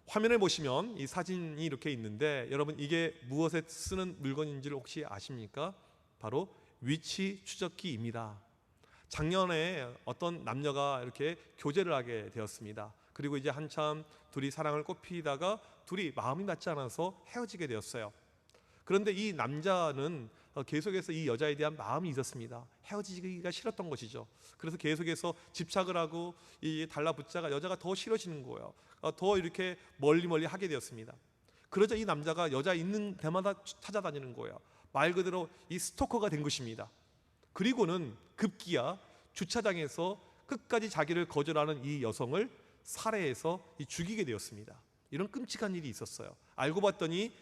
화면에 보시면 이 사진이 이렇게 있는데 여러분 이게 무엇에 쓰는 물건인지를 혹시 아십니까? 바로 위치 추적기입니다. 작년에 어떤 남녀가 이렇게 교제를 하게 되었습니다. 그리고 이제 한참 둘이 사랑을 꽃피다가 둘이 마음이 맞지 않아서 헤어지게 되었어요. 그런데 이 남자는 계속해서 이 여자에 대한 마음이 있었습니다. 헤어지기가 싫었던 것이죠. 그래서 계속해서 집착을 하고 이 달라붙자가 여자가 더 싫어지는 거예요. 더 이렇게 멀리 하게 되었습니다. 그러자 이 남자가 여자 있는 데마다 찾아다니는 거예요. 말 그대로 이 스토커가 된 것입니다. 그리고는 급기야 주차장에서 끝까지 자기를 거절하는 이 여성을 살해해서 죽이게 되었습니다. 이런 끔찍한 일이 있었어요. 알고 봤더니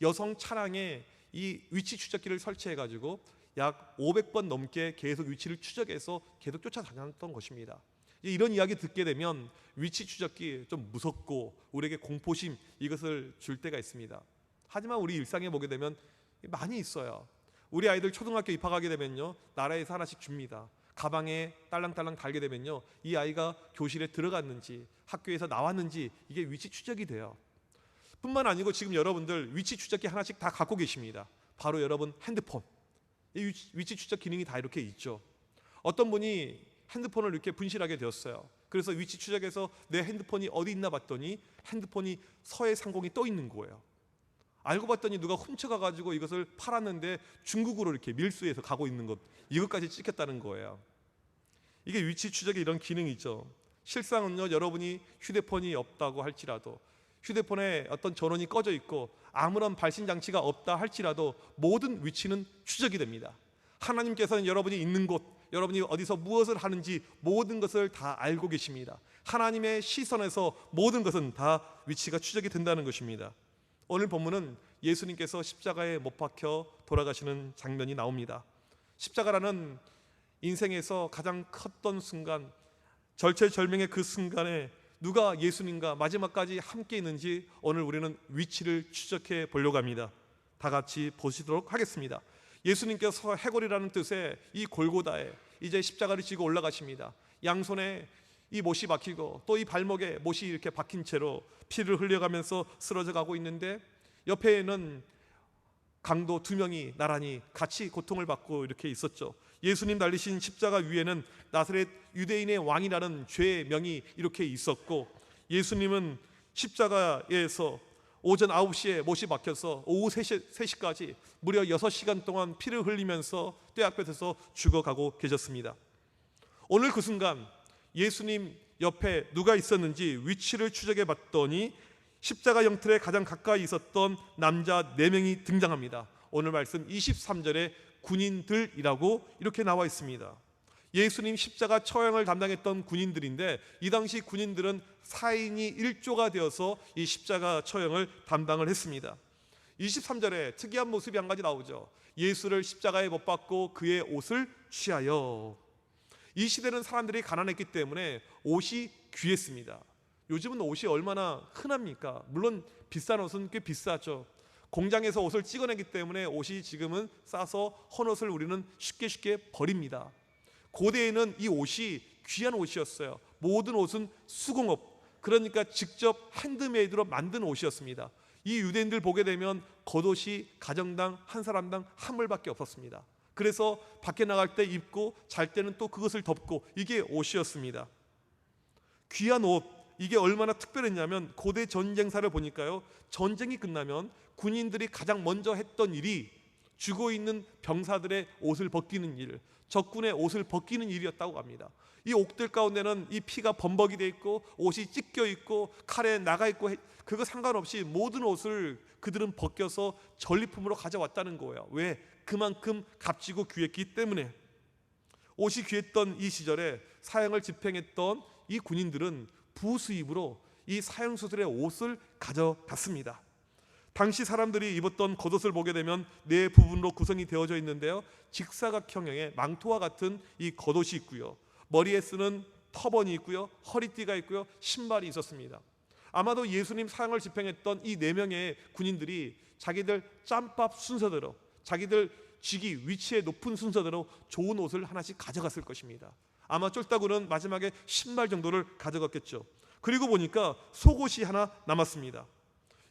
여성 차량에 이 위치 추적기를 설치해가지고 약 500번 넘게 계속 위치를 추적해서 계속 쫓아다녔던 것입니다. 이런 이야기 듣게 되면 위치 추적기 좀 무섭고 우리에게 공포심 이것을 줄 때가 있습니다. 하지만 우리 일상에 보게 되면 많이 있어요. 우리 아이들 초등학교 입학하게 되면요, 나라에서 하나씩 줍니다. 가방에 딸랑딸랑 달게 되면요, 이 아이가 교실에 들어갔는지 학교에서 나왔는지 이게 위치 추적이 돼요. 뿐만 아니고 지금 여러분들 위치 추적기 하나씩 다 갖고 계십니다. 바로 여러분 핸드폰. 이 위치 추적 기능이 다 이렇게 있죠. 어떤 분이 핸드폰을 이렇게 분실하게 되었어요. 그래서 위치 추적해서 내 핸드폰이 어디 있나 봤더니 핸드폰이 서해 상공이 떠 있는 거예요. 알고 봤더니 누가 훔쳐가가지고 이것을 팔았는데 중국으로 이렇게 밀수해서 가고 있는 것, 이것까지 찍혔다는 거예요. 이게 위치 추적의 이런 기능이 있죠. 실상은요, 여러분이 휴대폰이 없다고 할지라도, 휴대폰에 어떤 전원이 꺼져 있고 아무런 발신 장치가 없다 할지라도 모든 위치는 추적이 됩니다. 하나님께서는 여러분이 있는 곳, 여러분이 어디서 무엇을 하는지 모든 것을 다 알고 계십니다. 하나님의 시선에서 모든 것은 다 위치가 추적이 된다는 것입니다. 오늘 본문은 예수님께서 십자가에 못 박혀 돌아가시는 장면이 나옵니다. 십자가라는 인생에서 가장 컸던 순간, 절체절명의 그 순간에 누가 예수님과 마지막까지 함께 있는지 오늘 우리는 위치를 추적해 보려고 합니다. 다 같이 보시도록 하겠습니다. 예수님께서 해골이라는 뜻의 이 골고다에 이제 십자가를 지고 올라가십니다. 양손에 이 못이 박히고 또 이 발목에 못이 이렇게 박힌 채로 피를 흘려가면서 쓰러져 가고 있는데, 옆에는 강도 2명이 나란히 같이 고통을 받고 이렇게 있었죠. 예수님 달리신 십자가 위에는 나사렛 유대인의 왕이라는 죄의 명이 이렇게 있었고, 예수님은 십자가에서 오전 9시에 못이 박혀서 오후 3시까지 무려 6시간 동안 피를 흘리면서 떼약볕에서 죽어가고 계셨습니다. 오늘 그 순간 예수님 옆에 누가 있었는지 위치를 추적해 봤더니 십자가 영틀에 가장 가까이 있었던 남자 4명이 등장합니다. 오늘 말씀 23절에 군인들이라고 이렇게 나와 있습니다. 예수님 십자가 처형을 담당했던 군인들인데, 이 당시 군인들은 4인이 1조가 되어서 이 십자가 처형을 담당을 했습니다. 23절에 특이한 모습이 한 가지 나오죠. 예수를 십자가에 못 박고 그의 옷을 취하여. 이 시대는 사람들이 가난했기 때문에 옷이 귀했습니다. 요즘은 옷이 얼마나 흔합니까? 물론 비싼 옷은 꽤 비싸죠. 공장에서 옷을 찍어내기 때문에 옷이 지금은 싸서 헌옷을 우리는 쉽게 버립니다. 고대에는 이 옷이 귀한 옷이었어요. 모든 옷은 수공업, 그러니까 직접 핸드메이드로 만든 옷이었습니다. 이 유대인들 보게 되면 겉옷이 가정당 한 사람당 한 벌밖에 없었습니다. 그래서 밖에 나갈 때 입고 잘 때는 또 그것을 덮고, 이게 옷이었습니다. 귀한 옷, 이게 얼마나 특별했냐면 고대 전쟁사를 보니까요, 전쟁이 끝나면 군인들이 가장 먼저 했던 일이 죽어 있는 병사들의 옷을 벗기는 일, 적군의 옷을 벗기는 일이었다고 합니다. 이 옥들 가운데는 이 피가 범벅이 돼 있고 옷이 찢겨 있고 칼에 나가 있고, 그거 상관없이 모든 옷을 그들은 벗겨서 전리품으로 가져왔다는 거예요. 왜? 그만큼 값지고 귀했기 때문에. 옷이 귀했던 이 시절에 사형을 집행했던 이 군인들은 부수입으로 이 사형수들의 옷을 가져갔습니다. 당시 사람들이 입었던 겉옷을 보게 되면 4부분으로 구성이 되어져 있는데요, 직사각형의 망토와 같은 이 겉옷이 있고요, 머리에 쓰는 터번이 있고요, 허리띠가 있고요, 신발이 있었습니다. 아마도 예수님 사형을 집행했던 이 4명의 군인들이 자기들 짬밥 순서대로, 자기들 직위 위치의 높은 순서대로 좋은 옷을 하나씩 가져갔을 것입니다. 아마 쫄따구는 마지막에 신발 정도를 가져갔겠죠. 그리고 보니까 속옷이 하나 남았습니다.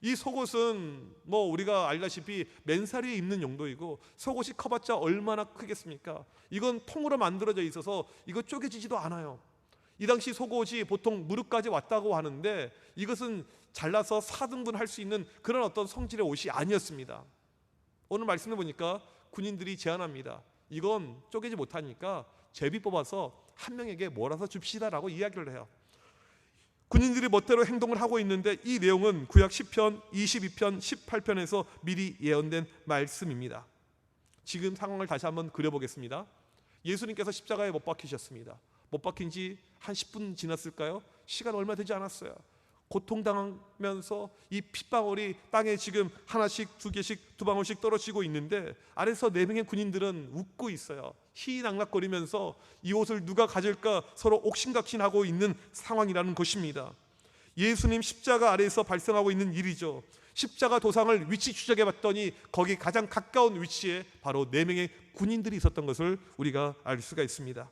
이 속옷은 우리가 알다시피 맨살이에 입는 용도이고, 속옷이 커봤자 얼마나 크겠습니까? 이건 통으로 만들어져 있어서 이거 쪼개지지도 않아요. 이 당시 속옷이 보통 무릎까지 왔다고 하는데, 이것은 잘라서 4등분 할 수 있는 그런 어떤 성질의 옷이 아니었습니다. 오늘 말씀을 보니까 군인들이 제안합니다. 이건 쪼개지 못하니까 제비 뽑아서 한 명에게 몰아서 줍시다라고 이야기를 해요. 군인들이 멋대로 행동을 하고 있는데, 이 내용은 구약 10편, 22편, 18편에서 미리 예언된 말씀입니다. 지금 상황을 다시 한번 그려보겠습니다. 예수님께서 십자가에 못 박히셨습니다. 못 박힌 지 한 10분 지났을까요? 시간 얼마 되지 않았어요. 고통당하면서 이 핏방울이 땅에 지금 하나씩, 두 개씩, 두 방울씩 떨어지고 있는데, 아래서 4명의 군인들은 웃고 있어요. 희낙낙거리면서 이 옷을 누가 가질까 서로 옥신각신하고 있는 상황이라는 것입니다. 예수님 십자가 아래에서 발생하고 있는 일이죠. 십자가 도상을 위치 추적해 봤더니 거기 가장 가까운 위치에 바로 4명의 군인들이 있었던 것을 우리가 알 수가 있습니다.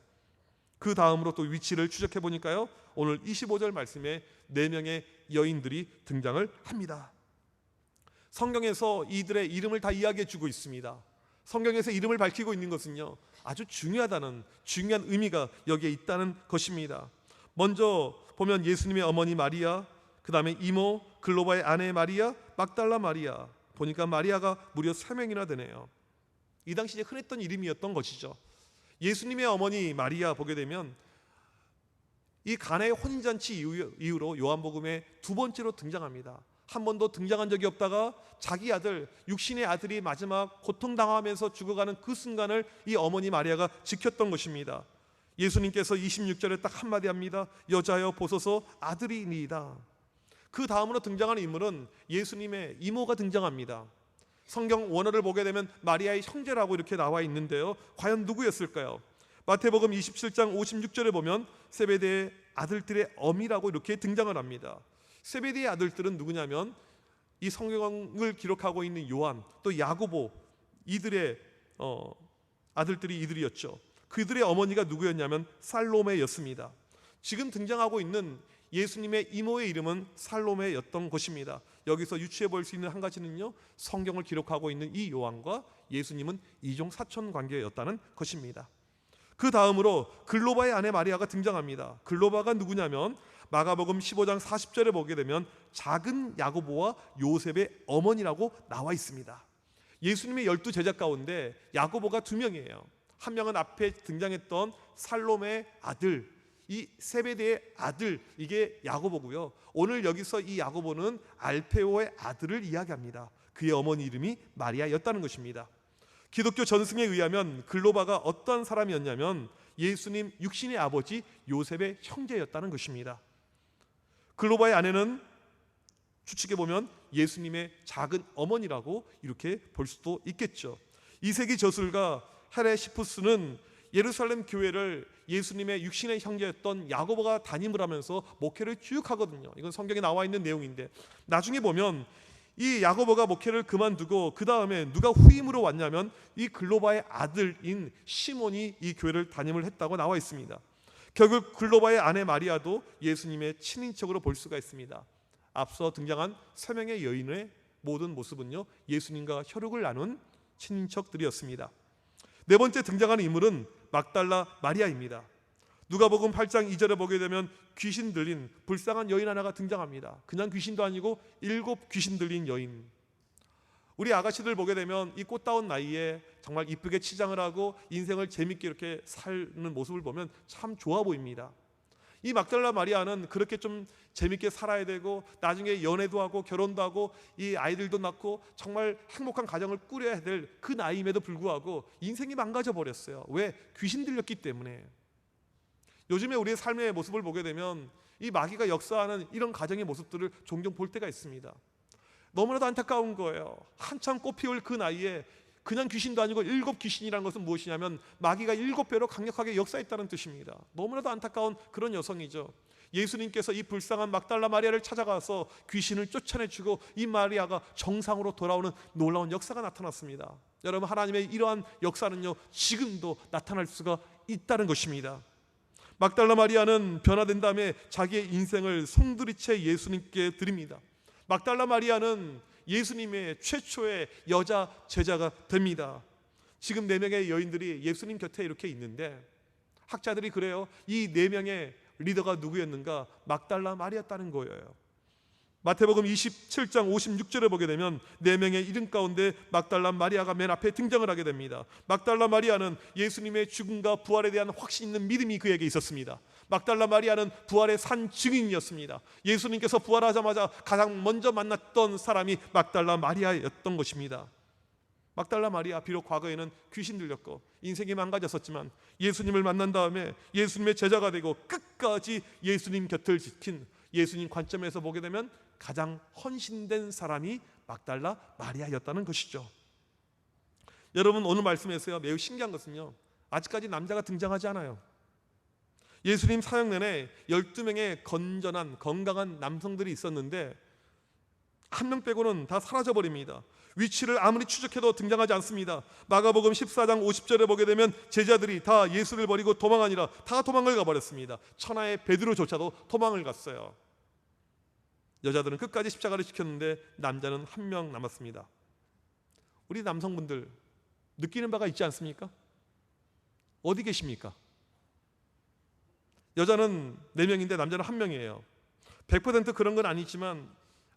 그 다음으로 또 위치를 추적해 보니까요, 오늘 25절 말씀에 4명의 여인들이 등장을 합니다. 성경에서 이들의 이름을 다 이야기해 주고 있습니다. 성경에서 이름을 밝히고 있는 것은요, 아주 중요한 의미가 여기에 있다는 것입니다. 먼저 보면 예수님의 어머니 마리아, 그 다음에 이모 글로바의 아내 마리아, 막달라 마리아, 보니까 마리아가 무려 3명이나 되네요. 이 당시에 흔했던 이름이었던 것이죠. 예수님의 어머니 마리아 보게 되면 이 가나의 혼인잔치 이후로 요한복음에 2번째로 등장합니다. 한 번도 등장한 적이 없다가 자기 아들, 육신의 아들이 마지막 고통당하면서 죽어가는 그 순간을 이 어머니 마리아가 지켰던 것입니다. 예수님께서 26절에 딱 한마디 합니다. 여자여 보소서 아들이니이다. 그 다음으로 등장하는 인물은 예수님의 이모가 등장합니다. 성경 원어를 보게 되면 마리아의 형제라고 이렇게 나와 있는데요, 과연 누구였을까요? 마태복음 27장 56절에 보면 세베대의 아들들의 어미라고 이렇게 등장을 합니다. 세베대의 아들들은 누구냐면 이 성경을 기록하고 있는 요한, 또 야고보, 이들의 아들들이 이들이었죠. 그들의 어머니가 누구였냐면 살로메였습니다. 지금 등장하고 있는 예수님의 이모의 이름은 살로메였던 것입니다. 여기서 유추해 볼 수 있는 한 가지는요, 성경을 기록하고 있는 이 요한과 예수님은 이종 사촌 관계였다는 것입니다. 그 다음으로 글로바의 아내 마리아가 등장합니다. 글로바가 누구냐면 마가복음 15장 40절에 보게 되면 작은 야고보와 요셉의 어머니라고 나와 있습니다. 예수님의 12제자 가운데 야고보가 2명이에요. 한 명은 앞에 등장했던 살로메의 아들, 이 세베대의 아들, 이게 야고보고요. 오늘 여기서 이 야고보는 알페오의 아들을 이야기합니다. 그의 어머니 이름이 마리아였다는 것입니다. 기독교 전승에 의하면 글로바가 어떤 사람이었냐면 예수님 육신의 아버지 요셉의 형제였다는 것입니다. 글로바의 아내는 추측해 보면 예수님의 작은 어머니라고 이렇게 볼 수도 있겠죠. 2세기 저술가 헤레시푸스는 예루살렘 교회를 예수님의 육신의 형제였던 야고보가 담임을 하면서 목회를 쭉 하거든요. 이건 성경에 나와 있는 내용인데, 나중에 보면 이 야고보가 목회를 그만두고 그 다음에 누가 후임으로 왔냐면 이 글로바의 아들인 시몬이 이 교회를 담임을 했다고 나와 있습니다. 결국 글로바의 아내 마리아도 예수님의 친인척으로 볼 수가 있습니다. 앞서 등장한 3명의 여인의 모든 모습은요, 예수님과 혈육을 나눈 친인척들이었습니다. 4번째 등장하는 인물은 막달라 마리아입니다. 누가복음 8장 2절에 보게 되면 귀신 들린 불쌍한 여인 하나가 등장합니다. 그냥 귀신도 아니고 7 귀신 들린 여인. 우리 아가씨들 보게 되면 이 꽃다운 나이에 정말 이쁘게 치장을 하고 인생을 재밌게 이렇게 사는 모습을 보면 참 좋아 보입니다. 이 막달라 마리아는 그렇게 좀 재밌게 살아야 되고 나중에 연애도 하고 결혼도 하고 이 아이들도 낳고 정말 행복한 가정을 꾸려야 될 그 나이임에도 불구하고 인생이 망가져 버렸어요. 왜? 귀신 들렸기 때문에. 요즘에 우리의 삶의 모습을 보게 되면 이 마귀가 역사하는 이런 가정의 모습들을 종종 볼 때가 있습니다. 너무나도 안타까운 거예요. 한참 꽃 피울 그 나이에 그냥 귀신도 아니고 7 귀신이라는 것은 무엇이냐면 마귀가 7배로 강력하게 역사했다는 뜻입니다. 너무나도 안타까운 그런 여성이죠. 예수님께서 이 불쌍한 막달라 마리아를 찾아가서 귀신을 쫓아내주고 이 마리아가 정상으로 돌아오는 놀라운 역사가 나타났습니다. 여러분, 하나님의 이러한 역사는요, 지금도 나타날 수가 있다는 것입니다. 막달라 마리아는 변화된 다음에 자기의 인생을 송두리째 예수님께 드립니다. 막달라 마리아는 예수님의 최초의 여자 제자가 됩니다. 지금 4명의 여인들이 예수님 곁에 이렇게 있는데 학자들이 그래요. 이 4명의 리더가 누구였는가? 막달라 마리아였다는 거예요. 마태복음 27장 56절에 보게 되면 4명의 이름 가운데 막달라 마리아가 맨 앞에 등장을 하게 됩니다. 막달라 마리아는 예수님의 죽음과 부활에 대한 확신 있는 믿음이 그에게 있었습니다. 막달라 마리아는 부활의 산 증인이었습니다. 예수님께서 부활하자마자 가장 먼저 만났던 사람이 막달라 마리아였던 것입니다. 막달라 마리아, 비록 과거에는 귀신 들렸고 인생이 망가졌었지만 예수님을 만난 다음에 예수님의 제자가 되고 끝까지 예수님 곁을 지킨, 예수님 관점에서 보게 되면 가장 헌신된 사람이 막달라 마리아였다는 것이죠. 여러분, 오늘 말씀에서요 매우 신기한 것은요, 아직까지 남자가 등장하지 않아요. 예수님 사역 내내 12명의 건전한 건강한 남성들이 있었는데 한 명 빼고는 다 사라져버립니다. 위치를 아무리 추적해도 등장하지 않습니다. 마가복음 14장 50절에 보게 되면 제자들이 다 예수를 버리고 도망하니라 다 도망을 가버렸습니다. 천하의 베드로조차도 도망을 갔어요. 여자들은 끝까지 십자가를 지켰는데 남자는 한 명 남았습니다. 우리 남성분들 느끼는 바가 있지 않습니까? 어디 계십니까? 여자는 4명인데 남자는 1명이에요. 100% 그런 건 아니지만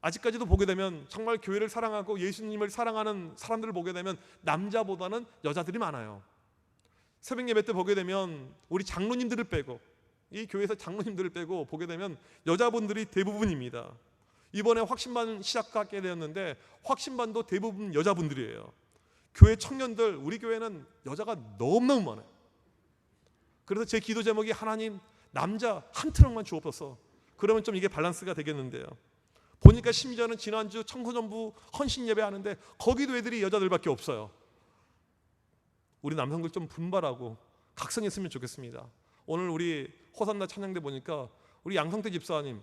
아직까지도 보게 되면 정말 교회를 사랑하고 예수님을 사랑하는 사람들을 보게 되면 남자보다는 여자들이 많아요. 새벽 예배 때 보게 되면 우리 장로님들을 빼고, 이 교회에서 장로님들을 빼고 보게 되면 여자분들이 대부분입니다. 이번에 확신반 시작하게 되었는데 확신반도 대부분 여자분들이에요. 교회 청년들, 우리 교회는 여자가 너무너무 많아요. 그래서 제 기도 제목이 하나님 남자 한 트럭만 주옵소서. 그러면 좀 이게 밸런스가 되겠는데요. 보니까 심지어는 지난주 청소년부 헌신 예배 하는데 거기도 애들이 여자들밖에 없어요. 우리 남성들 좀 분발하고 각성했으면 좋겠습니다. 오늘 우리 호산나 찬양대 보니까 우리 양성태 집사님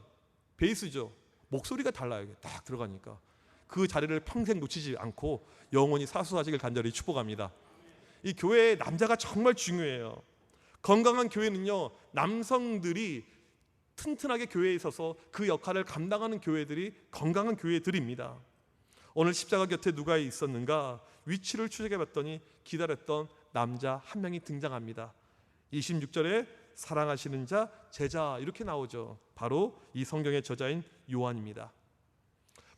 베이스죠. 목소리가 달라요. 딱 들어가니까 그 자리를 평생 놓치지 않고 영원히 사수하시길 간절히 축복합니다. 이 교회에 남자가 정말 중요해요. 건강한 교회는요, 남성들이 튼튼하게 교회에 있어서 그 역할을 감당하는 교회들이 건강한 교회들입니다. 오늘 십자가 곁에 누가 있었는가? 위치를 추적해봤더니 기다렸던 남자 한 명이 등장합니다. 26절에 사랑하시는 자, 제자 이렇게 나오죠. 바로 이 성경의 저자인 요한입니다.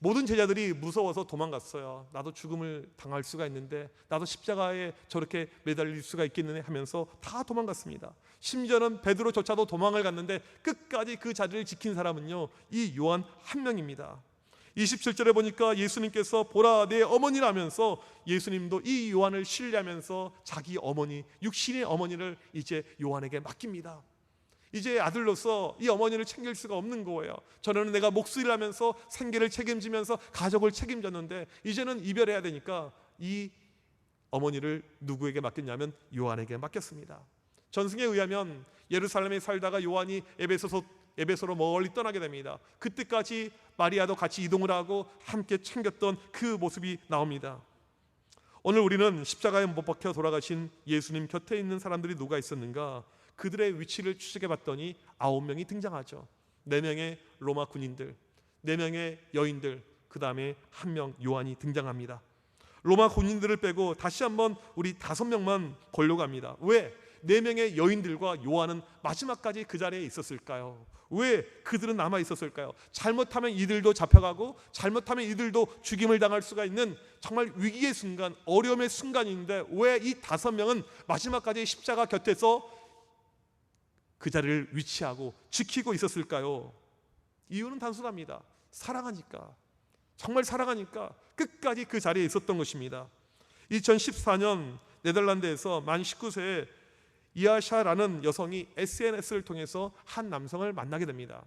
모든 제자들이 무서워서 도망갔어요. 나도 죽음을 당할 수가 있는데, 나도 십자가에 저렇게 매달릴 수가 있겠느냐 하면서 다 도망갔습니다. 심지어는 베드로조차도 도망을 갔는데 끝까지 그 자리를 지킨 사람은요, 이 요한 한 명입니다. 27절에 보니까 예수님께서 보라 내 어머니라면서 예수님도 이 요한을 신뢰하면서 자기 어머니, 육신의 어머니를 이제 요한에게 맡깁니다. 이제 아들로서 이 어머니를 챙길 수가 없는 거예요. 전에는 내가 목수일을 하면서 생계를 책임지면서 가족을 책임졌는데 이제는 이별해야 되니까 이 어머니를 누구에게 맡겼냐면 요한에게 맡겼습니다. 전승에 의하면 예루살렘에 살다가 요한이 에베소로 멀리 떠나게 됩니다. 그때까지 마리아도 같이 이동을 하고 함께 챙겼던 그 모습이 나옵니다. 오늘 우리는 십자가에 못 박혀 돌아가신 예수님 곁에 있는 사람들이 누가 있었는가? 그들의 위치를 추적해 봤더니 9명이 등장하죠. 4명의 로마 군인들, 4명의 여인들, 그 다음에 1명 요한이 등장합니다. 로마 군인들을 빼고 다시 한번 우리 5명만 보려고 합니다. 왜 4명의 여인들과 요한은 마지막까지 그 자리에 있었을까요? 왜 그들은 남아 있었을까요? 잘못하면 이들도 잡혀가고 잘못하면 이들도 죽임을 당할 수가 있는 정말 위기의 순간, 어려움의 순간인데 왜 이 5명은 마지막까지 십자가 곁에서 그 자리를 위치하고 지키고 있었을까요? 이유는 단순합니다. 사랑하니까, 정말 사랑하니까 끝까지 그 자리에 있었던 것입니다. 2014년 네덜란드에서 만 19세의 이아샤라는 여성이 SNS를 통해서 한 남성을 만나게 됩니다.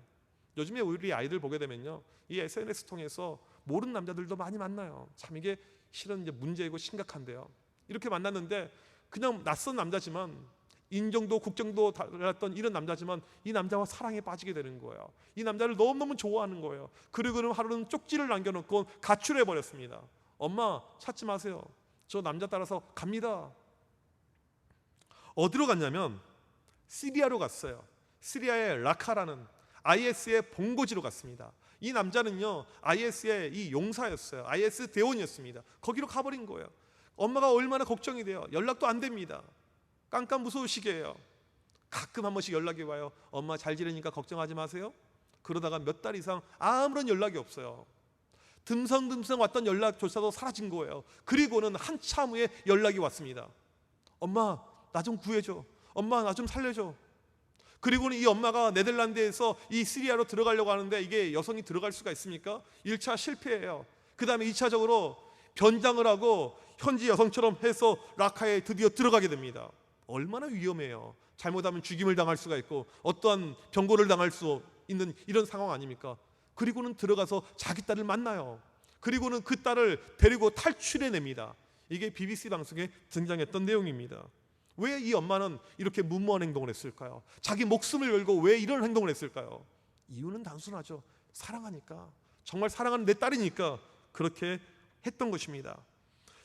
요즘에 우리 아이들 보게 되면요, 이 SNS 통해서 모르는 남자들도 많이 만나요. 참 이게 실은 이제 문제이고 심각한데요. 이렇게 만났는데 그냥 낯선 남자지만, 인종도 국정도 달랐던 이런 남자지만 이 남자와 사랑에 빠지게 되는 거예요. 이 남자를 너무너무 좋아하는 거예요. 그리고는 하루는 쪽지를 남겨놓고 가출해 버렸습니다. 엄마 찾지 마세요. 저 남자 따라서 갑니다. 어디로 갔냐면 시리아로 갔어요. 시리아의 라카라는 IS의 본고지로 갔습니다. 이 남자는요 IS의 이 용사였어요. IS 대원이었습니다. 거기로 가버린 거예요. 엄마가 얼마나 걱정이 돼요. 연락도 안 됩니다. 깜깜무소울 시기예요. 가끔 한 번씩 연락이 와요. 엄마 잘 지내니까 걱정하지 마세요. 그러다가 몇 달 이상 아무런 연락이 없어요. 듬성듬성 왔던 연락조차도 사라진 거예요. 그리고는 한참 후에 연락이 왔습니다. 엄마 나 좀 구해줘. 엄마 나 좀 살려줘. 그리고는 이 엄마가 네덜란드에서 이 시리아로 들어가려고 하는데 이게 여성이 들어갈 수가 있습니까? 1차 실패해요. 그 다음에 2차적으로 변장을 하고 현지 여성처럼 해서 라카에 드디어 들어가게 됩니다. 얼마나 위험해요. 잘못하면 죽임을 당할 수가 있고 어떠한 병고를 당할 수 있는 이런 상황 아닙니까? 그리고는 들어가서 자기 딸을 만나요. 그리고는 그 딸을 데리고 탈출해냅니다. 이게 BBC 방송에 등장했던 내용입니다. 왜 이 엄마는 이렇게 무모한 행동을 했을까요? 자기 목숨을 걸고 왜 이런 행동을 했을까요? 이유는 단순하죠. 사랑하니까. 정말 사랑하는 내 딸이니까 그렇게 했던 것입니다.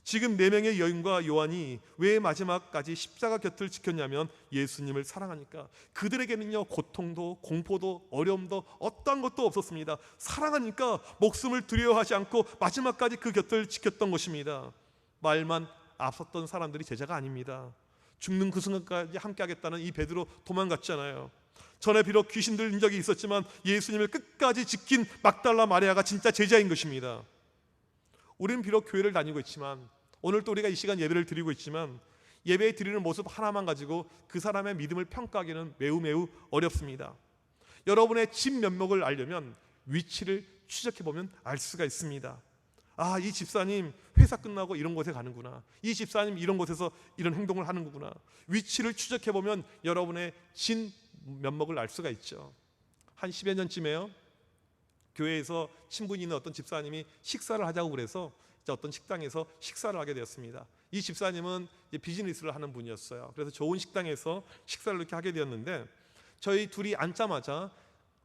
지금 4명의 여인과 요한이 왜 마지막까지 십자가 곁을 지켰냐면 예수님을 사랑하니까. 그들에게는요 고통도 공포도 어려움도 어떠한 것도 없었습니다. 사랑하니까 목숨을 두려워하지 않고 마지막까지 그 곁을 지켰던 것입니다. 말만 앞섰던 사람들이 제자가 아닙니다. 죽는 그 순간까지 함께 하겠다는 이 베드로 도망갔잖아요. 전에 비록 귀신 들린 적이 있었지만 예수님을 끝까지 지킨 막달라 마리아가 진짜 제자인 것입니다. 우리는 비록 교회를 다니고 있지만 오늘 또 우리가 이 시간 예배를 드리고 있지만 예배 드리는 모습 하나만 가지고 그 사람의 믿음을 평가하기는 매우 어렵습니다. 여러분의 진 면목을 알려면 위치를 추적해보면 알 수가 있습니다. 아, 이 집사님 회사 끝나고 이런 곳에 가는구나. 이 집사님 이런 곳에서 이런 행동을 하는 거구나. 위치를 추적해보면 여러분의 진 면목을 알 수가 있죠. 한 10여 년쯤에요, 교회에서 친분이 있는 어떤 집사님이 식사를 하자고 그래서 어떤 식당에서 식사를 하게 되었습니다. 이 집사님은 비즈니스를 하는 분이었어요. 그래서 좋은 식당에서 식사를 이렇게 하게 되었는데 저희 둘이 앉자마자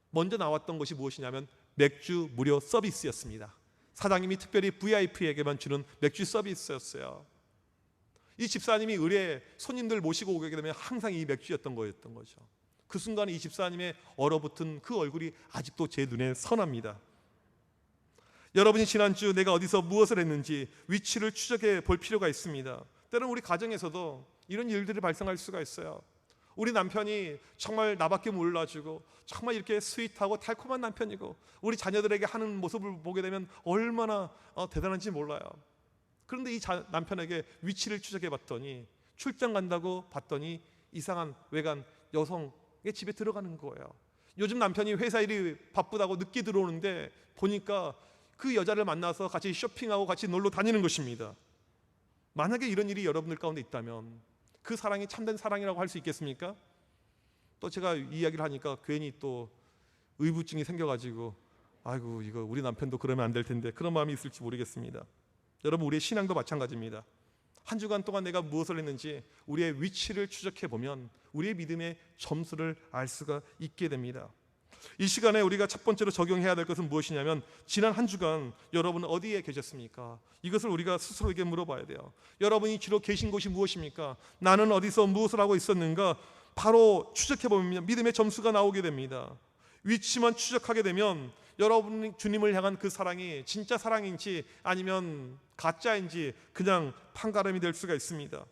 먼저 나왔던 것이 무엇이냐면 맥주 무료 서비스였습니다. 사장님이 특별히 VIP에게만 주는 맥주 서비스였어요. 이 집사님이 의뢰 손님들 모시고 오게 되면 항상 이 맥주였던 거죠. 그 순간에 이 집사님의 얼어붙은 그 얼굴이 아직도 제 눈에 선합니다. 여러분이 지난주 내가 어디서 무엇을 했는지 위치를 추적해 볼 필요가 있습니다. 때로는 우리 가정에서도 이런 일들이 발생할 수가 있어요. 우리 남편이 정말 나밖에 몰라주고 정말 이렇게 스윗하고 달콤한 남편이고 우리 자녀들에게 하는 모습을 보게 되면 얼마나 대단한지 몰라요. 그런데 이 남편에게 위치를 추적해 봤더니 출장 간다고 봤더니 이상한 외간 여성의 집에 들어가는 거예요. 요즘 남편이 회사 일이 바쁘다고 늦게 들어오는데 보니까 그 여자를 만나서 같이 쇼핑하고 같이 놀러 다니는 것입니다. 만약에 이런 일이 여러분들 가운데 있다면 그 사랑이 참된 사랑이라고 할 수 있겠습니까? 또 제가 이 이야기를 하니까 괜히 또 의부증이 생겨가지고 아이고 이거 우리 남편도 그러면 안 될 텐데 그런 마음이 있을지 모르겠습니다. 여러분 우리의 신앙도 마찬가지입니다. 한 주간 동안 내가 무엇을 했는지 우리의 위치를 추적해 보면 우리의 믿음의 점수를 알 수가 있게 됩니다. 이 시간에 우리가 첫 번째로 적용해야 될 것은 무엇이냐면 지난 한 주간 여러분 어디에 계셨습니까? 이것을 우리가 스스로에게 물어봐야 돼요. 여러분이 주로 계신 곳이 무엇입니까? 나는 어디서 무엇을 하고 있었는가? 바로 추적해보면 믿음의 점수가 나오게 됩니다. 위치만 추적하게 되면 여러분이 주님을 향한 그 사랑이 진짜 사랑인지 아니면 가짜인지 그냥 판가름이 될 수가 있습니다.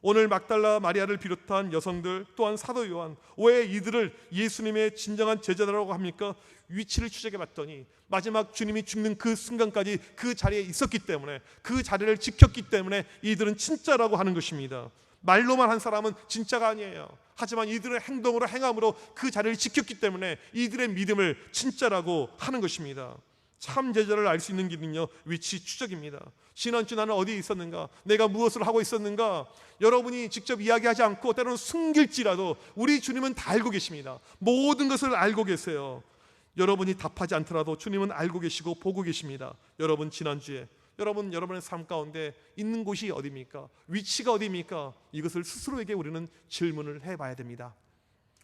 오늘 막달라 마리아를 비롯한 여성들 또한 사도 요한 왜 이들을 예수님의 진정한 제자라고 합니까? 위치를 추적해 봤더니 마지막 주님이 죽는 그 순간까지 그 자리에 있었기 때문에 그 자리를 지켰기 때문에 이들은 진짜라고 하는 것입니다. 말로만 한 사람은 진짜가 아니에요. 하지만 이들의 행동으로 행함으로 그 자리를 지켰기 때문에 이들의 믿음을 진짜라고 하는 것입니다. 참 제자를 알 수 있는 길은요 위치 추적입니다. 지난주 나는 어디에 있었는가? 내가 무엇을 하고 있었는가? 여러분이 직접 이야기하지 않고 때로는 숨길지라도 우리 주님은 다 알고 계십니다. 모든 것을 알고 계세요. 여러분이 답하지 않더라도 주님은 알고 계시고 보고 계십니다. 여러분 지난주에 여러분의 삶 가운데 있는 곳이 어디입니까? 위치가 어디입니까? 이것을 스스로에게 우리는 질문을 해봐야 됩니다.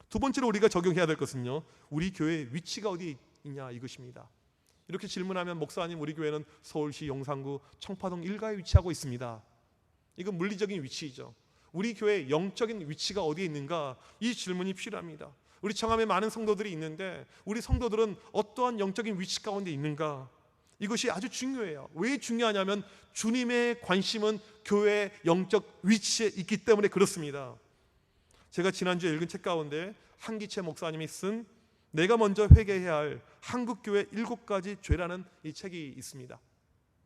두 번째로 우리가 적용해야 될 것은요 우리 교회의 위치가 어디 있냐 이것입니다. 이렇게 질문하면 목사님 우리 교회는 서울시 용산구 청파동 1가에 위치하고 있습니다. 이건 물리적인 위치이죠. 우리 교회의 영적인 위치가 어디에 있는가 이 질문이 필요합니다. 우리 청함에 많은 성도들이 있는데 우리 성도들은 어떠한 영적인 위치 가운데 있는가? 이것이 아주 중요해요. 왜 중요하냐면 주님의 관심은 교회의 영적 위치에 있기 때문에 그렇습니다. 제가 지난주에 읽은 책 가운데 한기채 목사님이 쓴 내가 먼저 회개해야 할 한국교회 7가지 죄라는 이 책이 있습니다.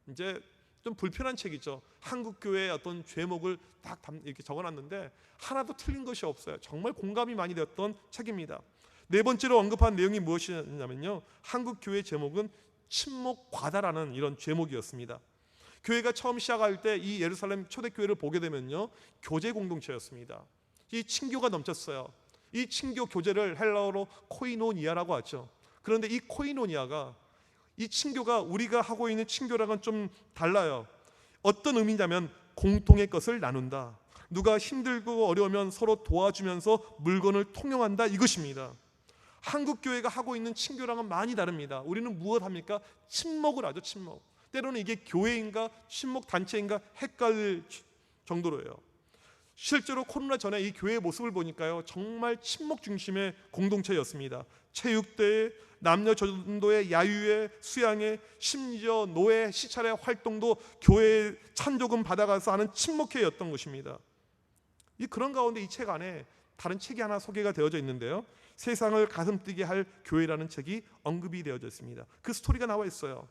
이제 좀 불편한 책이죠. 한국교회의 어떤 죄목을 딱 이렇게 적어놨는데 하나도 틀린 것이 없어요. 정말 공감이 많이 되었던 책입니다. 네 번째로 언급한 내용이 무엇이냐면요, 한국교회 제목은 침묵 과다라는 이런 제목이었습니다. 교회가 처음 시작할 때 이 예루살렘 초대교회를 보게 되면요, 교제 공동체였습니다. 이 친교가 넘쳤어요. 이 친교 교제를 헬라어로 코이노니아라고 하죠. 그런데 이 코이노니아가, 이 친교가 우리가 하고 있는 친교랑은 좀 달라요. 어떤 의미냐면 공통의 것을 나눈다. 누가 힘들고 어려우면 서로 도와주면서 물건을 통용한다, 이것입니다. 한국 교회가 하고 있는 친교랑은 많이 다릅니다. 우리는 무엇 합니까? 친목을 하죠. 친목. 때로는 이게 교회인가 친목 단체인가 헷갈릴 정도로요. 실제로 코로나 전에 이 교회의 모습을 보니까요, 정말 친목 중심의 공동체였습니다. 체육대회, 남녀 전도회, 야유회, 수양회, 심지어 노회, 시찰회 활동도 교회에 찬조금 받아가서 하는 친목회였던 것입니다. 그런 가운데 이 책 안에 다른 책이 하나 소개가 되어져 있는데요, 세상을 가슴 뛰게 할 교회라는 책이 언급이 되어져 있습니다. 그 스토리가 나와 있어요.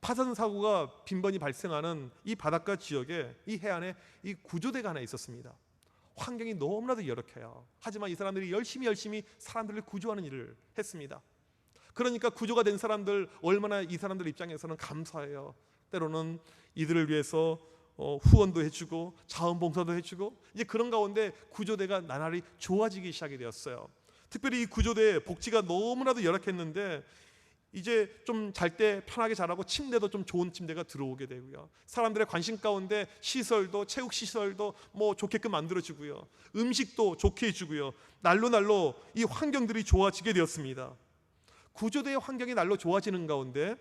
파산 사고가 빈번히 발생하는 이 바닷가 지역에, 이 해안에 이 구조대가 하나 있었습니다. 환경이 너무나도 열악해요. 하지만 이 사람들이 열심히 사람들을 구조하는 일을 했습니다. 그러니까 구조가 된 사람들, 얼마나 이 사람들 입장에서는 감사해요. 때로는 이들을 위해서 후원도 해주고 자원봉사도 해주고, 이제 그런 가운데 구조대가 나날이 좋아지기 시작이 되었어요. 특별히 이 구조대 복지가 너무나도 열악했는데 이제 좀 잘 때 편하게 자라고 침대도 좀 좋은 침대가 들어오게 되고요. 사람들의 관심 가운데 시설도, 체육 시설도 뭐 좋게끔 만들어주고요. 음식도 좋게 해주고요. 날로 이 환경들이 좋아지게 되었습니다. 구조대의 환경이 날로 좋아지는 가운데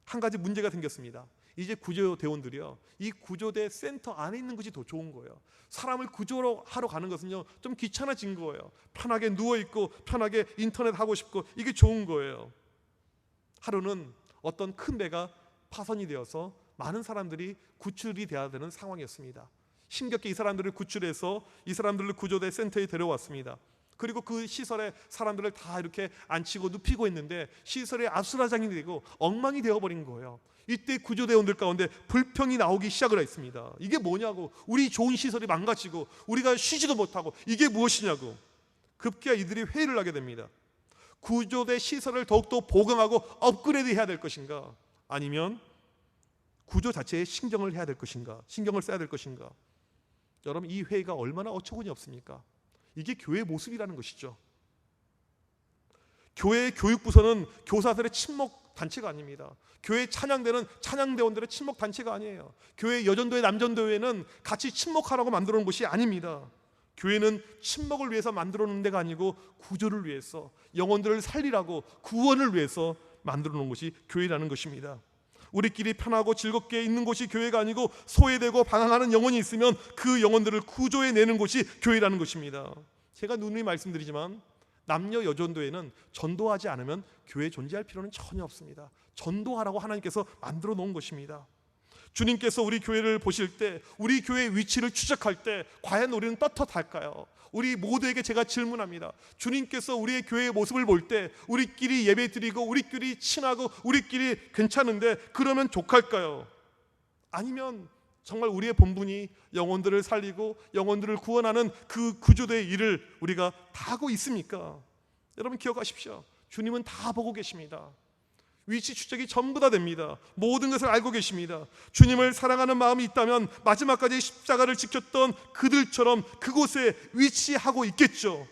한 가지 문제가 생겼습니다. 이제 구조대원들이요, 이 구조대 센터 안에 있는 것이 더 좋은 거예요. 사람을 구조하러 가는 것은요, 좀 귀찮아진 거예요. 편하게 누워있고 편하게 인터넷 하고 싶고, 이게 좋은 거예요. 하루는 어떤 큰 배가 파손이 되어서 많은 사람들이 구출이 되어야 되는 상황이었습니다. 힘겹게 이 사람들을 구출해서 이 사람들을 구조대 센터에 데려왔습니다. 그리고 그 시설에 사람들을 다 이렇게 앉히고 눕히고 있는데 시설이 아수라장이 되고 엉망이 되어버린 거예요. 이때 구조대원들 가운데 불평이 나오기 시작을 했습니다. 이게 뭐냐고, 우리 좋은 시설이 망가지고 우리가 쉬지도 못하고 이게 무엇이냐고. 급기야 이들이 회의를 하게 됩니다. 구조대 시설을 더욱더 보강하고 업그레이드 해야 될 것인가, 아니면 구조 자체에 신경을 해야 될 것인가, 신경을 써야 될 것인가. 여러분, 이 회의가 얼마나 어처구니 없습니까? 이게 교회의 모습이라는 것이죠. 교회의 교육부서는 교사들의 친목 단체가 아닙니다. 교회 찬양대는 찬양대원들의 친목 단체가 아니에요. 교회 여전도회, 남전도회는 같이 친목하라고 만들어 놓은 것이 아닙니다. 교회는 친목을 위해서 만들어 놓은 데가 아니고 구조를 위해서, 영혼들을 살리라고, 구원을 위해서 만들어 놓은 것이 교회라는 것입니다. 우리끼리 편하고 즐겁게 있는 곳이 교회가 아니고 소외되고 방황하는 영혼이 있으면 그 영혼들을 구조해 내는 곳이 교회라는 것입니다. 제가 누누이 말씀드리지만 남녀 여전도회는 전도하지 않으면 교회에 존재할 필요는 전혀 없습니다. 전도하라고 하나님께서 만들어 놓은 것입니다. 주님께서 우리 교회를 보실 때, 우리 교회의 위치를 추적할 때 과연 우리는 떳떳할까요? 우리 모두에게 제가 질문합니다. 주님께서 우리의 교회의 모습을 볼 때 우리끼리 예배드리고 우리끼리 친하고 우리끼리 괜찮은데 그러면 족할까요? 아니면 정말 우리의 본분이 영혼들을 살리고 영혼들을 구원하는 그 구조대의 일을 우리가 다 하고 있습니까? 여러분 기억하십시오. 주님은 다 보고 계십니다. 위치 추적이 전부 다 됩니다. 모든 것을 알고 계십니다. 주님을 사랑하는 마음이 있다면 마지막까지 십자가를 지켰던 그들처럼 그곳에 위치하고 있겠죠.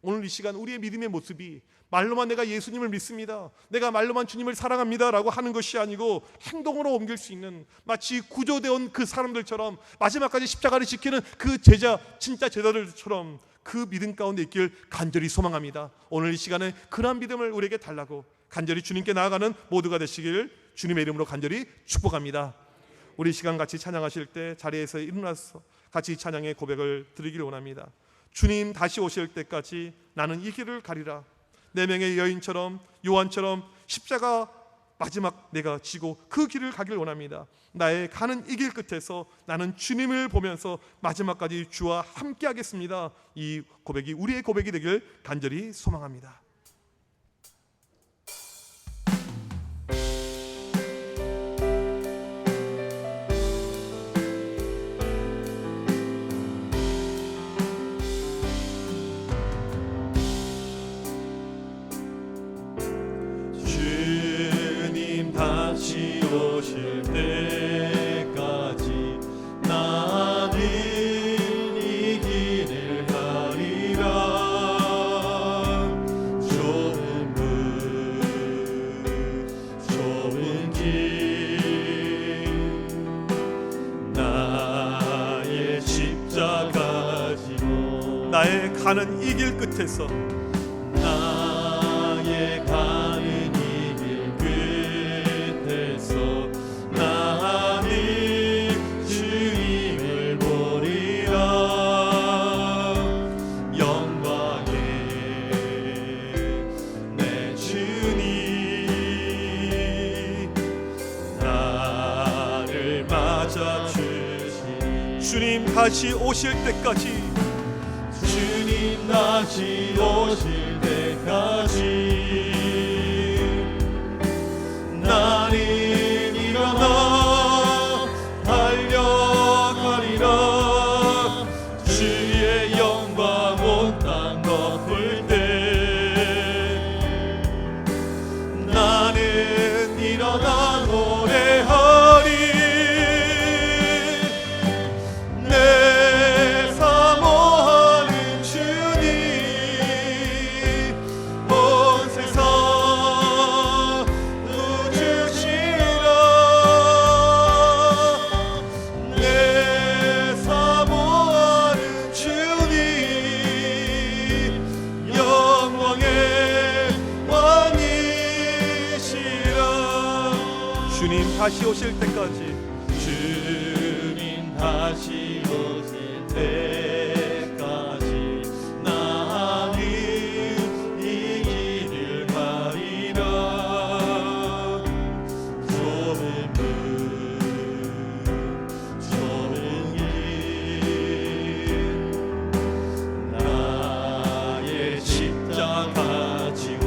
오늘 이 시간 우리의 믿음의 모습이 말로만 내가 예수님을 믿습니다, 내가 말로만 주님을 사랑합니다 라고 하는 것이 아니고 행동으로 옮길 수 있는, 마치 구조되어 그 사람들처럼 마지막까지 십자가를 지키는 그 제자, 진짜 제자들처럼 그 믿음 가운데 있길 간절히 소망합니다. 오늘 이 시간에 그러한 믿음을 우리에게 달라고 간절히 주님께 나아가는 모두가 되시길 주님의 이름으로 간절히 축복합니다. 우리 시간 같이 찬양하실 때 자리에서 일어나서 같이 찬양의 고백을 드리기를 원합니다. 주님 다시 오실 때까지 나는 이 길을 가리라. 4명의 여인처럼, 요한처럼 십자가 마지막 내가 지고 그 길을 가길 원합니다. 나의 가는 이 길 끝에서 나는 주님을 보면서 마지막까지 주와 함께 하겠습니다. 이 고백이 우리의 고백이 되길 간절히 소망합니다. 다시 오실 때까지 나는 이 길을 가리라. 좁은 길 나의 십자가 지고 나의 가는 이 길 끝에서 나의 가는 주님 다시 오실 때까지, 주님 다시 오실 때까지 나는 일어나 달려가리라. 주의 영광 온 땅 덮을 때 나는 일어나 노래하리. 주님 다시 오실 때까지, 주님 다시 오실 때까지 나는 이 길을 가리라. 좁은 길 나의 십자가 지고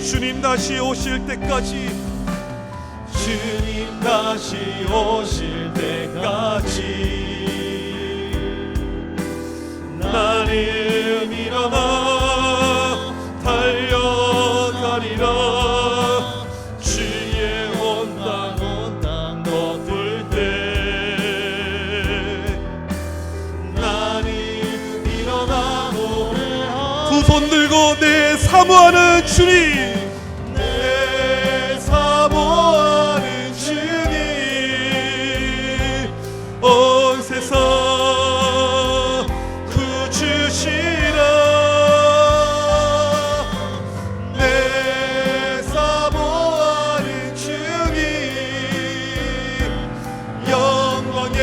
주님 다시 오실 때까지, 주님 다시 오실 때까지 나는 일어나 달려가리라. 주의 온 땅 덮을 때 나는 일어나 노래하리. 두 손 들고 내 사모하는 주님, 사모하는 주님, 온 세상 구주시라. 내 사모하는 주님, 영광의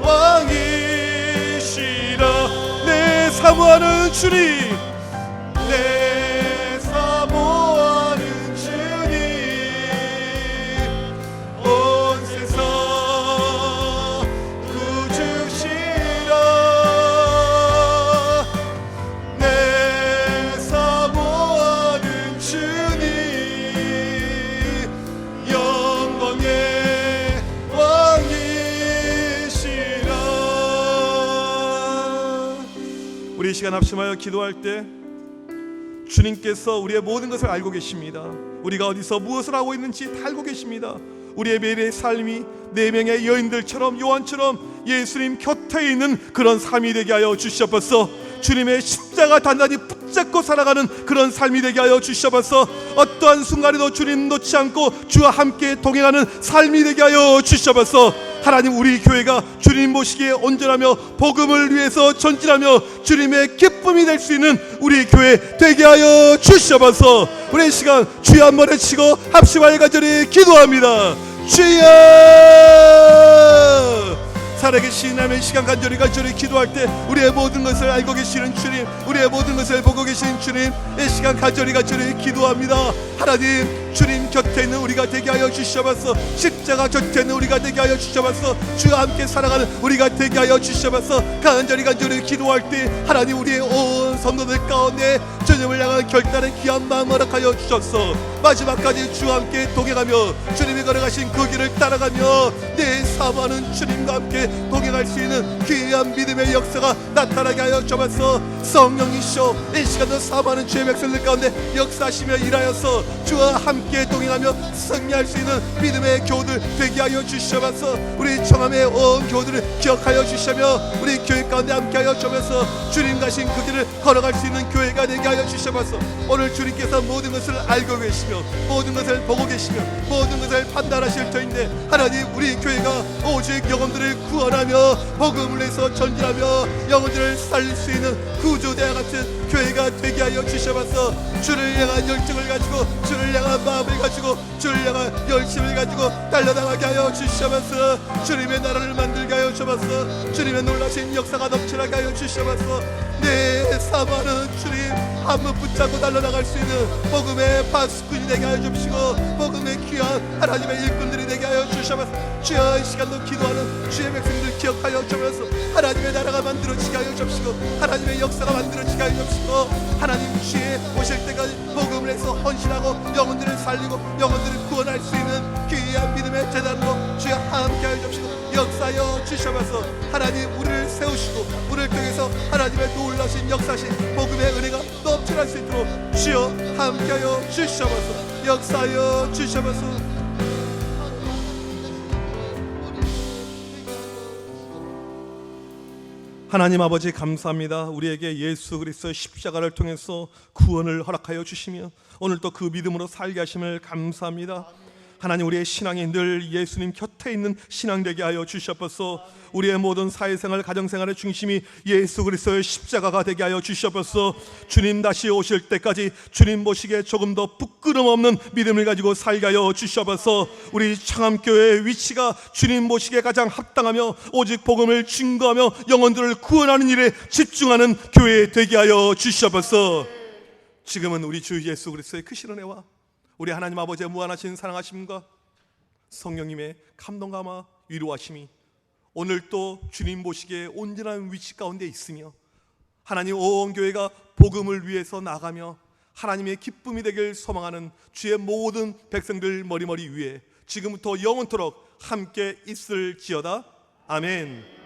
왕이시라. 내 사모하는 주님, 내 사모하는 주님, 온 세상 구주시라. 내 사모하는 주님, 영광의 왕이시라. 우리 이 시간 합심하여 기도할 때 주님께서 우리의 모든 것을 알고 계십니다. 우리가 어디서 무엇을 하고 있는지 다 알고 계십니다. 우리의 매일의 삶이 4명의 여인들처럼, 요한처럼 예수님 곁에 있는 그런 삶이 되게 하여 주시옵소서. 주님의 십자가 단단히 붙잡고 살아가는 그런 삶이 되게 하여 주시옵소서. 어떠한 순간에도 주님 놓지 않고 주와 함께 동행하는 삶이 되게 하여 주시옵소서. 하나님, 우리 교회가 주님 모시기에 온전하며 복음을 위해서 전진하며 주님의 기쁨이 될 수 있는 우리 교회 되게 하여 주시옵소서. 우리 이 시간 주여 한 번에 치고 합심하여 간절히 기도합니다. 주여, 살아계신 하나님의 시간 간절히 기도할 때 우리의 모든 것을 알고 계시는 주님, 우리의 모든 것을 보고 계신 주님, 이 시간 간절히 기도합니다. 하나님, 주님 곁에 있는 우리가 되게 하여 주시옵소서. 십자가 곁에 있는 우리가 되게 하여 주시옵소서. 주와 함께 살아가는 우리가 되게 하여 주시옵소서. 간절히 기도할 때 하나님, 우리의 온 성도들 가운데 주님을 향한 결단의 귀한 마음 허락하여 주셔서 마지막까지 주와 함께 동행하며 주님이 걸어가신 그 길을 따라가며 내 사모하는 주님과 함께 동행할 수 있는 귀한 믿음의 역사가 나타나게 하여 주옵소서. 성령이시여, 이 시간도 사모하는 주의 백성들 가운데 역사하시며 일하여서 주와 함께 동행하며 승리할 수 있는 믿음의 교우들 되게 하여 주시옵소서. 우리 청함의 온 교우들을 기억하여 주시며 우리 교회 가운데 함께 하여 주옵소서. 주님 가신 그 길을 걸어갈 수 있는 교회가 되게 하여 주시옵소서. 오늘 주님께서 모든 것을 알고 계시며 모든 것을 보고 계시며 모든 것을 판단하실 터인데 하나님, 우리 교회가 오직 영혼들을 구원하며 복음을 위해서 전진하며 영혼들을 살릴 수 있는 구조대와 같은 교회가 되게 하여 주시옵소서. 주를 향한 열정을 가지고 주를 향한 마음을 가지고 주를 향한 열심을 가지고 달려나가게 하여 주시옵소서. 주님의 나라를 만들게 하여 주옵소서. 주님의 놀라신 역사가 넘쳐나게 하여 주시옵소서. 내 사모하는 주님, 한번 붙잡고 달려나갈 수 있는 복음의 파수꾼이 되게 하여 주시고 복음의 귀한 하나님의 일꾼들이 되게 하여 주시옵소서. 주여, 이 시간도 기도하는 주의 백성들 기억하여 주옵소서. 하나님의 나라가 만들어지게 하여 주시고 하나님의 역사가 만들어지게 하여 주시고 하나님 주의 오실 때까지 복음을 해서 헌신하고 영혼들을 살리고 영혼들을 구원할 수 있는 귀한 믿음의 재단으로 주여 함께 하여 주시고 역사하여 주시옵소서. 하나님, 우리를 세우시고 우리를 통해서 하나님의 놀라신 역사신 복음의 은혜가 넘쳐날 수 있도록 주여 함께하여 주시옵소서. 역사하여 주시옵소서. 하나님 아버지, 감사합니다. 우리에게 예수 그리스도의 십자가를 통해서 구원을 허락하여 주시며 오늘 또 그 믿음으로 살게 하심을 감사합니다. 하나님, 우리의 신앙이 늘 예수님 곁에 있는 신앙 되게 하여 주시옵소서. 우리의 모든 사회생활, 가정생활의 중심이 예수 그리스도의 십자가가 되게 하여 주시옵소서. 주님 다시 오실 때까지 주님 보시기에 조금 더 부끄럼 없는 믿음을 가지고 살게 하여 주시옵소서. 우리 청암교회의 위치가 주님 보시기에 가장 합당하며 오직 복음을 증거하며 영혼들을 구원하는 일에 집중하는 교회 되게 하여 주시옵소서. 지금은 우리 주 예수 그리스도의 크신 은혜와 우리 하나님 아버지의 무한하신 사랑하심과 성령님의 감동감화 위로하심이 오늘 또 주님 보시기에 온전한 위치 가운데 있으며 하나님 온 교회가 복음을 위해서 나가며 하나님의 기쁨이 되길 소망하는 주의 모든 백성들 머리머리 위에 지금부터 영원토록 함께 있을지어다. 아멘.